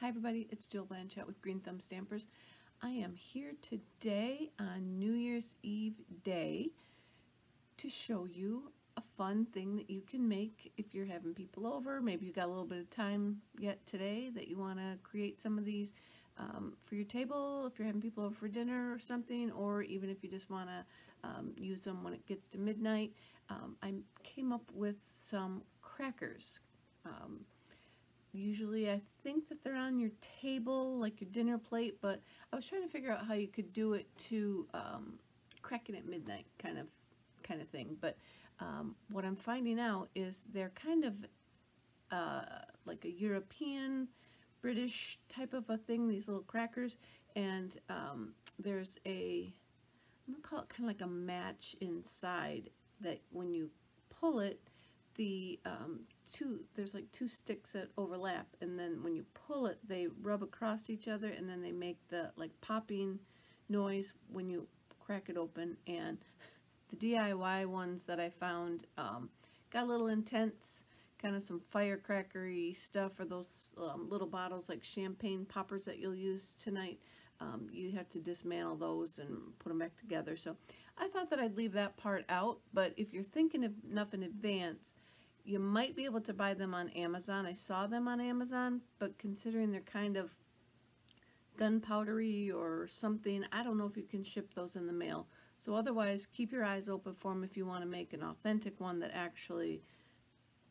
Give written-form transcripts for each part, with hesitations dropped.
Hi everybody, it's Jill Blanchett with Green Thumb Stampers. I am here today on New Year's Eve day to show you a fun thing that you can make if you're having people over. Maybe you've got a little bit of time yet today that you want to create some of these for your table, if you're having people over for dinner or something, or even if you just want to use them when it gets to midnight. I came up with some crackers. Usually I think that they're on your table, like your dinner plate, but I was trying to figure out how you could do it to cracking at midnight kind of thing. But what I'm finding out is they're kind of like a European, British type of a thing, these little crackers, and there's a, I'm gonna call it kind of like a match inside that when you pull it, the there's like two sticks that overlap, and then when you pull it they rub across each other, and then they make the like popping noise when you crack it open. And the DIY ones that I found got a little intense, kind of some firecrackery stuff, or those little bottles like champagne poppers that you'll use tonight. You have to dismantle those and put them back together. So I thought that I'd leave that part out, but if you're thinking enough in advance, you might be able to buy them on Amazon. I saw them on Amazon, but considering they're kind of gunpowdery or something, I don't know if you can ship those in the mail. So otherwise, keep your eyes open for them if you want to make an authentic one that actually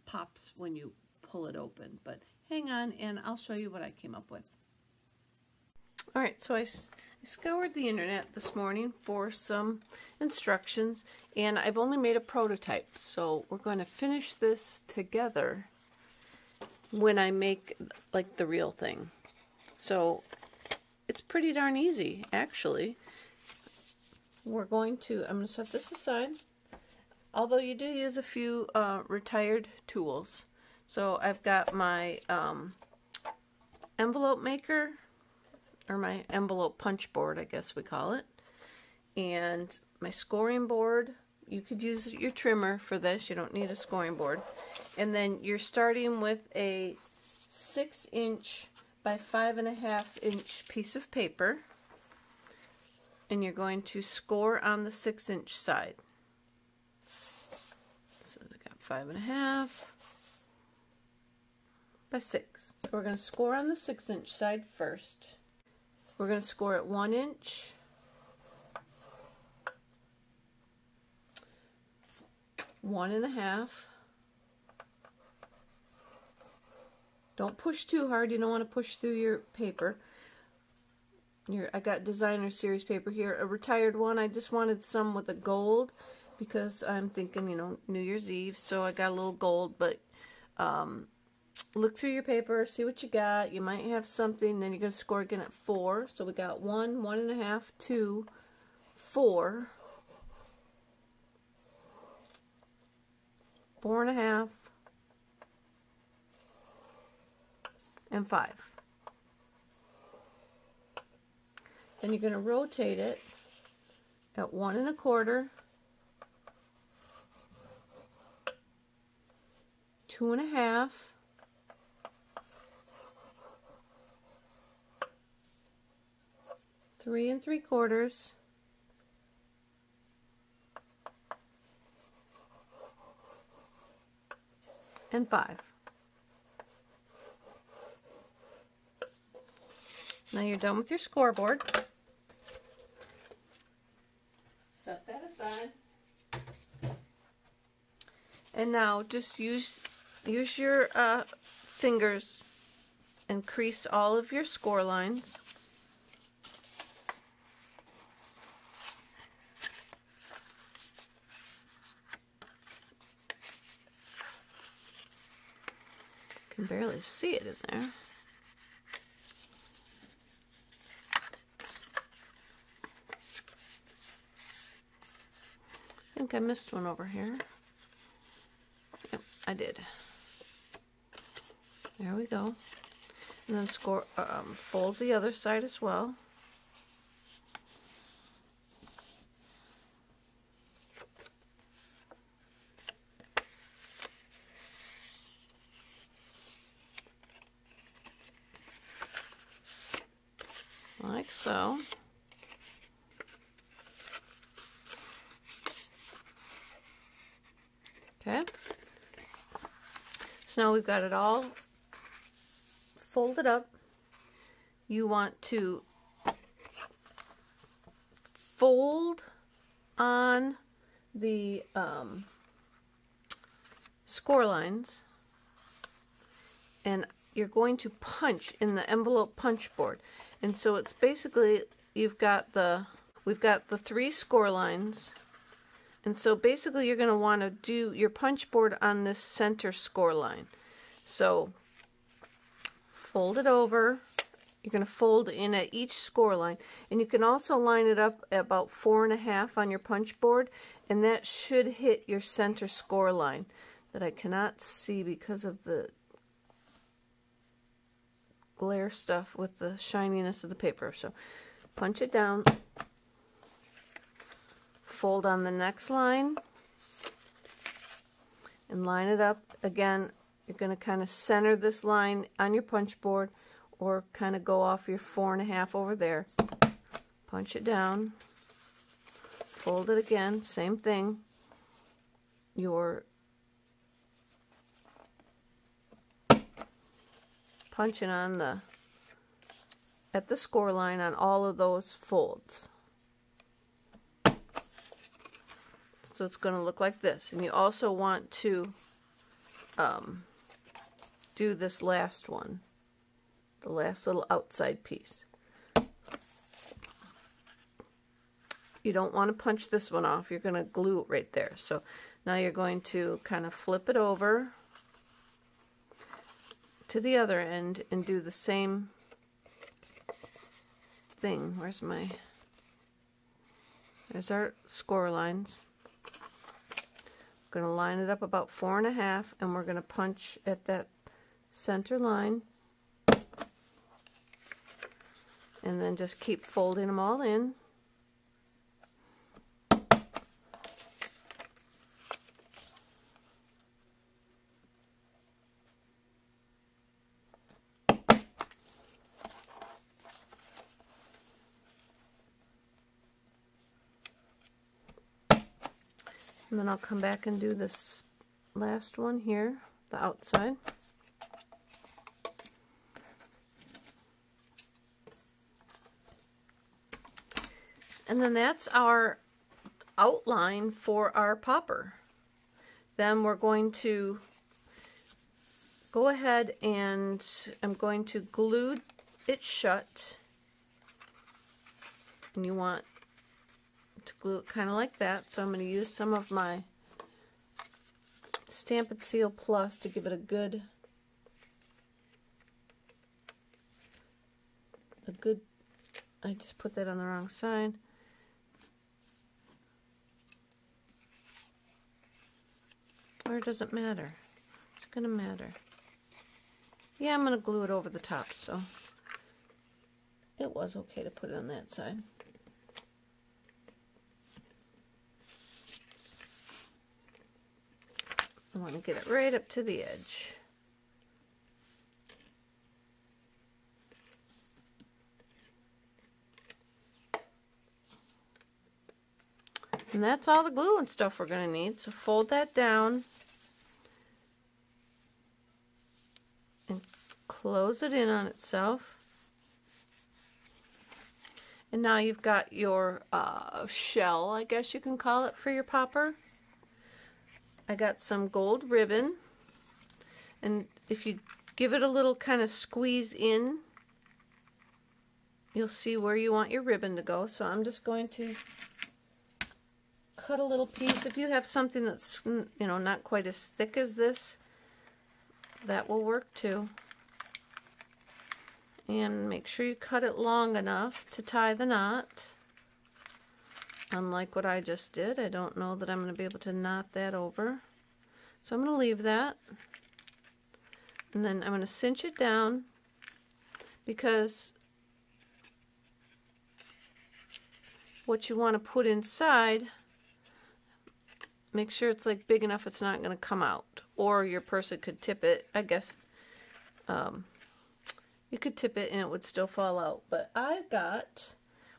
pops when you pull it open. But hang on and I'll show you what I came up with. Alright, so I scoured the internet this morning for some instructions, and I've only made a prototype, so we're going to finish this together when I make like the real thing. So it's pretty darn easy, actually. I'm going to set this aside, although you do use a few retired tools. So I've got my envelope maker, or my envelope punch board, I guess we call it, and my scoring board. You could use your trimmer for this, you don't need a scoring board. And then you're starting with a 6" by 5.5" piece of paper, and you're going to score on the 6" side. So I got 5.5 by 6. So we're going to score on the 6" side first. We're going to score at 1 inch, 1.5. Don't push too hard. You don't want to push through your paper. I got designer series paper here, a retired one. I just wanted some with a gold because I'm thinking, you know, New Year's Eve, so I got a little gold. But look through your paper, see what you got. You might have something. Then you're going to score again at 4. So we got 1, 1.5, 2, 4, 4.5, and 5. Then you're going to rotate it at 1 1/4, 2.5, 3 3/4, and 5. Now you're done with your scoreboard. Set that aside. And now just use your fingers and crease all of your score lines. Can barely see it in there. I think I missed one over here. Yep, I did. There we go. And then fold the other side as well. like so. Okay. So now we've got it all folded up. You want to fold on the score lines, and you're going to punch in the envelope punch board. And so it's basically, we've got the 3 score lines, and so basically you're going to want to do your punch board on this center score line. So fold it over. You're going to fold in at each score line, and you can also line it up at about 4.5 on your punch board, and that should hit your center score line that I cannot see because of the glare stuff with the shininess of the paper. So punch it down, fold on the next line, and line it up. Again, you're going to kind of center this line on your punch board, or kind of go off your 4.5 over there. Punch it down, fold it again, same thing. You're punching on at the score line on all of those folds. So it's going to look like this. And you also want to do this last one, the last little outside piece. You don't want to punch this one off. You're going to glue it right there. So now you're going to kind of flip it over to the other end and do the same thing. There's our score lines. We're going to line it up about 4.5, and we're going to punch at that center line. And then just keep folding them all in. And then I'll come back and do this last one here, the outside. And then that's our outline for our popper. Then we're going to go ahead and I'm going to glue it shut. And you want to glue it kind of like that. So I'm going to use some of my Stamp and Seal Plus to give it a good I just put that on the wrong side. Or does it matter? It's going to matter. Yeah, I'm going to glue it over the top, so it was okay to put it on that side. I want to get it right up to the edge. And that's all the glue and stuff we're going to need. So fold that down and close it in on itself. And now you've got your shell, I guess you can call it, for your popper. I got some gold ribbon, and if you give it a little kind of squeeze in, you'll see where you want your ribbon to go. So I'm just going to cut a little piece. If you have something that's, you know, not quite as thick as this, that will work too. And make sure you cut it long enough to tie the knot. Unlike what I just did, I don't know that I'm going to be able to knot that over. So I'm going to leave that. And then I'm going to cinch it down, because what you want to put inside, make sure it's like big enough it's not going to come out, or your person could tip it. I guess You could tip it and it would still fall out. But I got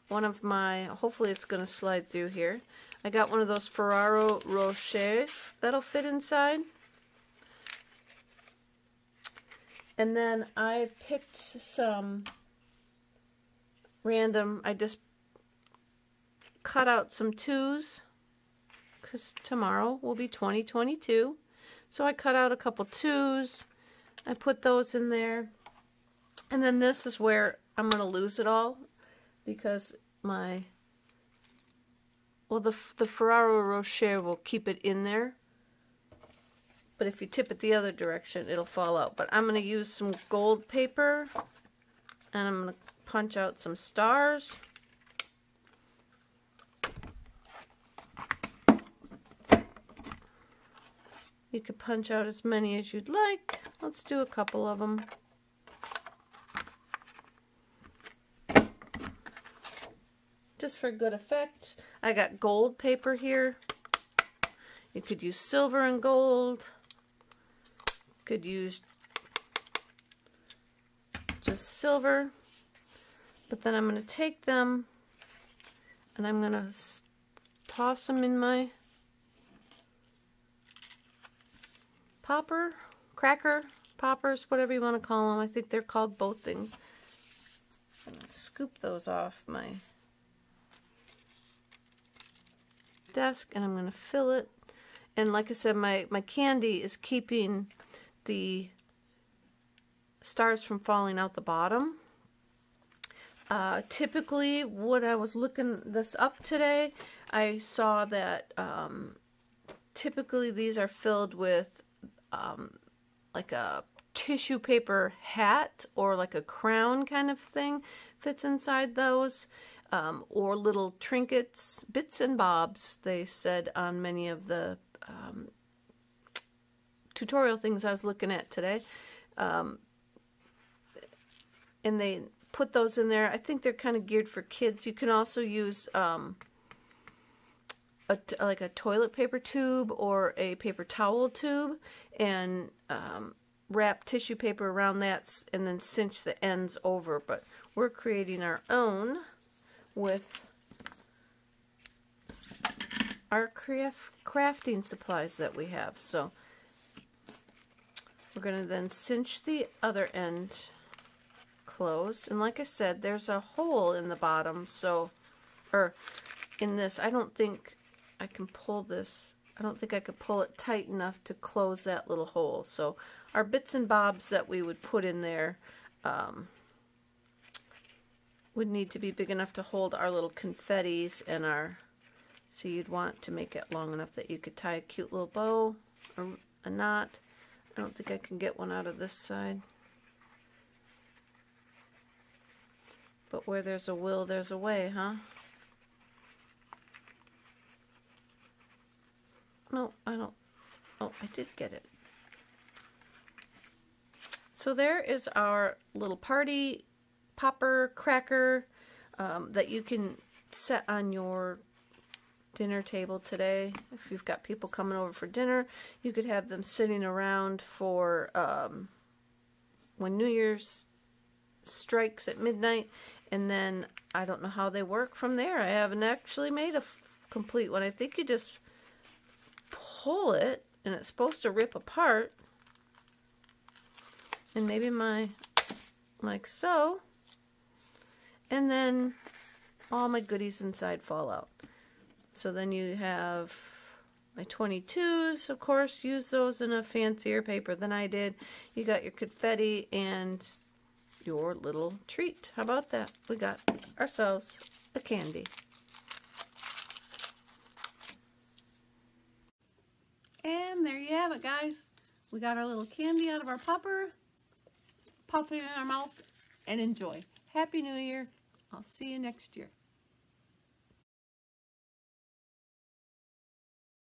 one of my, hopefully it's going to slide through here. I got one of those Ferrero Rochers that'll fit inside. And then I picked some random, I just cut out some 2s because tomorrow will be 2022. So I cut out a couple 2s. I put those in there. And then this is where I'm going to lose it all because my, well, the Ferrero Rocher will keep it in there. But if you tip it the other direction, it'll fall out. But I'm going to use some gold paper and I'm going to punch out some stars. You could punch out as many as you'd like. Let's do a couple of them. Just for good effect. I got gold paper here. You could use silver and gold. Could use just silver. But then I'm going to take them and I'm going to toss them in my popper, cracker, poppers, whatever you want to call them. I think they're called both things. I'm going to scoop those off my desk and I'm going to fill it. And like I said, my candy is keeping the stars from falling out the bottom. Typically, when I was looking this up today, I saw that typically these are filled with like a tissue paper hat or like a crown kind of thing fits inside those, or little trinkets, bits and bobs, they said on many of the tutorial things I was looking at today. And they put those in there. I think they're kind of geared for kids. You can also use like a toilet paper tube or a paper towel tube and wrap tissue paper around that and then cinch the ends over. But we're creating our own with our crafting supplies that we have. So we're going to then cinch the other end closed. And like I said, there's a hole in the bottom, so, or in this, I don't think I can pull this. I don't think I could pull it tight enough to close that little hole. So our bits and bobs that we would put in there would need to be big enough to hold our little confettis and our, so you'd want to make it long enough that you could tie a cute little bow or a knot. I don't think I can get one out of this side. But where there's a will, there's a way, huh? No, I don't. Oh, I did get it. So there is our little party popper cracker that you can set on your dinner table today. If you've got people coming over for dinner, you could have them sitting around for when New Year's strikes at midnight, and then I don't know how they work from there. I haven't actually made a complete one. I think you just pull it and it's supposed to rip apart, and maybe like so, and then all my goodies inside fall out. So then you have my 22s, of course, use those in a fancier paper than I did. You got your confetti and your little treat. How about that? We got ourselves a candy. And there you have it, guys. We got our little candy out of our popper. Pop it in our mouth and enjoy. Happy New Year. I'll see you next year.